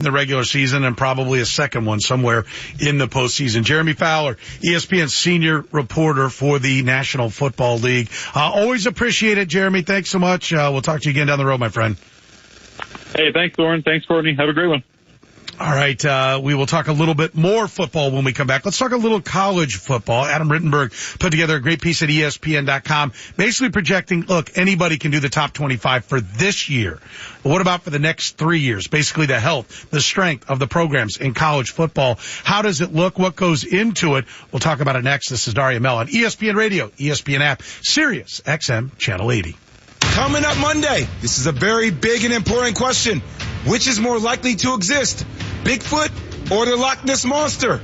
the regular season and probably a second one somewhere in the postseason. Jeremy Fowler, ESPN senior reporter for the National Football League. Always appreciate it, Jeremy. Thanks so much. We'll talk to you again down the road, my friend. Hey, thanks, Thorne. Thanks, Courtney. Have a great one. All right, we will talk a little bit more football when we come back. Let's talk a little college football. Adam Rittenberg put together a great piece at ESPN.com, basically projecting, look, anybody can do the top 25 for this year. But what about for the next 3 years? Basically the health, the strength of the programs in college football. How does it look? What goes into it? We'll talk about it next. This is Daria Mel on ESPN Radio, ESPN app, Sirius XM Channel 80. Coming up Monday, this is a very big and important question. Which is more likely to exist, Bigfoot or the Loch Ness Monster?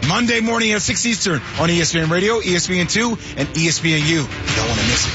Monday morning at 6 Eastern on ESPN Radio, ESPN2, and ESPNU. You don't want to miss it.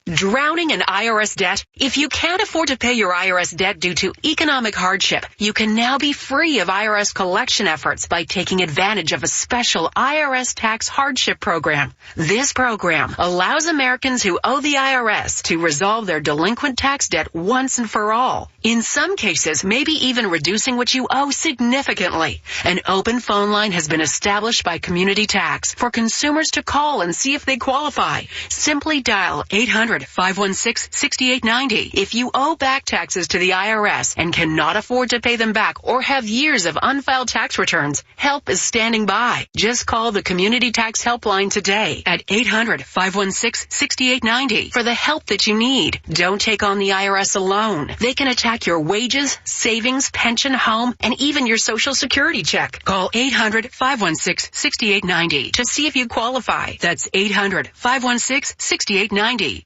Drowning in IRS debt? If you can't afford to pay your IRS debt due to economic hardship, you can now be free of IRS collection efforts by taking advantage of a special IRS tax hardship program. This program allows Americans who owe the IRS to resolve their delinquent tax debt once and for all. In some cases, maybe even reducing what you owe significantly. An open phone line has been established by Community Tax for consumers to call and see if they qualify. Simply dial 800-516-6890. If you owe back taxes to the IRS and cannot afford to pay them back or have years of unfiled tax returns, help is standing by. Just call the Community Tax Helpline today at 800-516-6890 for the help that you need. Don't take on the IRS alone. They can attack your wages, savings, pension, home, and even your Social Security check. Call 800-516-6890 to see if you qualify. That's 800-516-6890.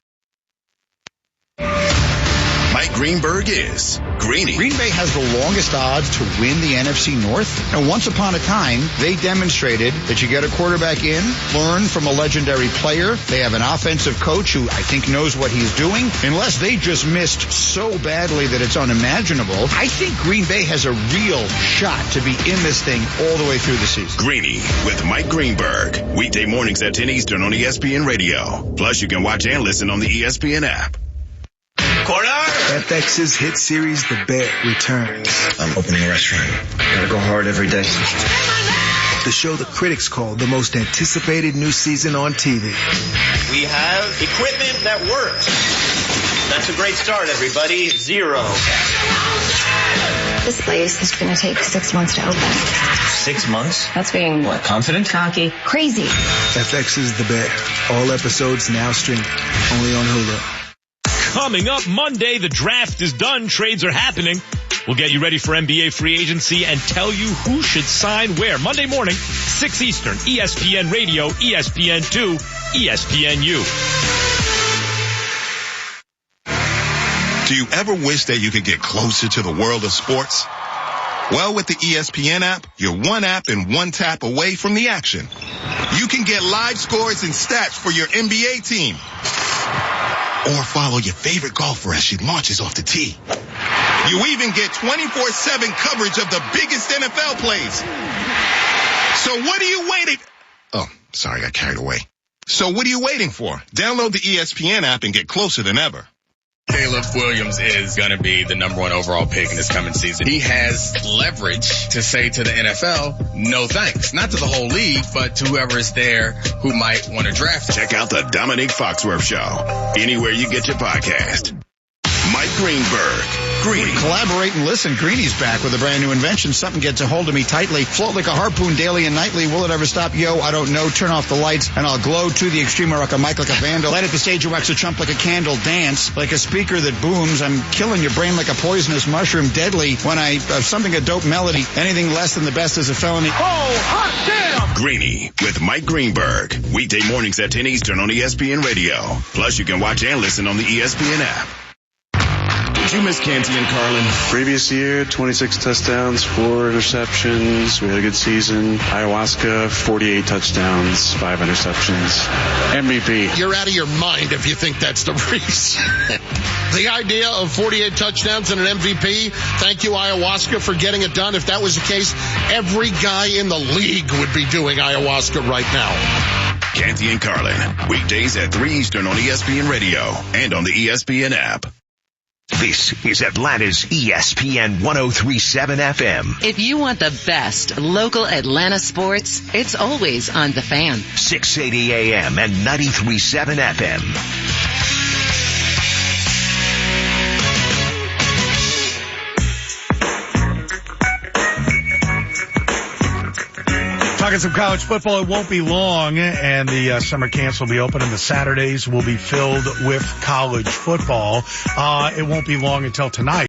Mike Greenberg is Greeny. Green Bay has the longest odds to win the NFC North. And once upon a time, they demonstrated that you get a quarterback in, learn from a legendary player. They have an offensive coach who I think knows what he's doing. Unless they just missed so badly that it's unimaginable, I think Green Bay has a real shot to be in this thing all the way through the season. Greeny with Mike Greenberg. Weekday mornings at 10 Eastern on ESPN Radio. Plus, you can watch and listen on the ESPN app. Corner! FX's hit series The Bear returns. I'm opening a restaurant. Gotta go hard every day. The show the critics call the most anticipated new season on TV. We have equipment that works. That's a great start, everybody. 0. This place is going to take 6 months to open. 6 months? That's being, what, confident? Cocky. Crazy. FX's The Bear. All episodes now streaming. Only on Hulu. Coming up Monday, the draft is done. Trades are happening. We'll get you ready for NBA free agency and tell you who should sign where. Monday morning, 6 Eastern, ESPN Radio, ESPN2, ESPNU. Do you ever wish that you could get closer to the world of sports? Well, with the ESPN app, you're one app and one tap away from the action. You can get live scores and stats for your NBA team. Or follow your favorite golfer as she launches off the tee. You even get 24/7 coverage of the biggest NFL plays. So what are you waiting? Oh, sorry, I got carried away. So what are you waiting for? Download the ESPN app and get closer than ever. Caleb Williams is going to be the number 1 overall pick in this coming season. He has leverage to say to the NFL, no thanks. Not to the whole league, but to whoever is there who might want to draft him. Check out the Dominique Foxworth Show anywhere you get your podcast. Mike Greenberg. Greeny. Collaborate and listen. Greeny's back with a brand new invention. Something gets a hold of me tightly. Float like a harpoon daily and nightly. Will it ever stop? Yo, I don't know. Turn off the lights and I'll glow to the extreme. I rock a mic like a vandal. Light at the stage, you wax a chump like a candle. Dance like a speaker that booms. I'm killing your brain like a poisonous mushroom. Deadly when I have something a dope melody. Anything less than the best is a felony. Oh, hot damn! Greeny with Mike Greenberg. Weekday mornings at 10 Eastern on ESPN Radio. Plus, you can watch and listen on the ESPN app. Did you miss Canty and Carlin? Previous year, 26 touchdowns, 4 interceptions. We had a good season. Ayahuasca, 48 touchdowns, 5 interceptions. MVP. You're out of your mind if you think that's the reason. The idea of 48 touchdowns and an MVP, thank you, Ayahuasca, for getting it done. If that was the case, every guy in the league would be doing Ayahuasca right now. Canty and Carlin, weekdays at 3 Eastern on ESPN Radio and on the ESPN app. This is Atlanta's ESPN 103.7 FM. If you want the best local Atlanta sports, it's always on The Fan. 680 AM and 93.7 FM. Talking some college football, it won't be long, and the summer camps will be open, and the Saturdays will be filled with college football. It won't be long until tonight.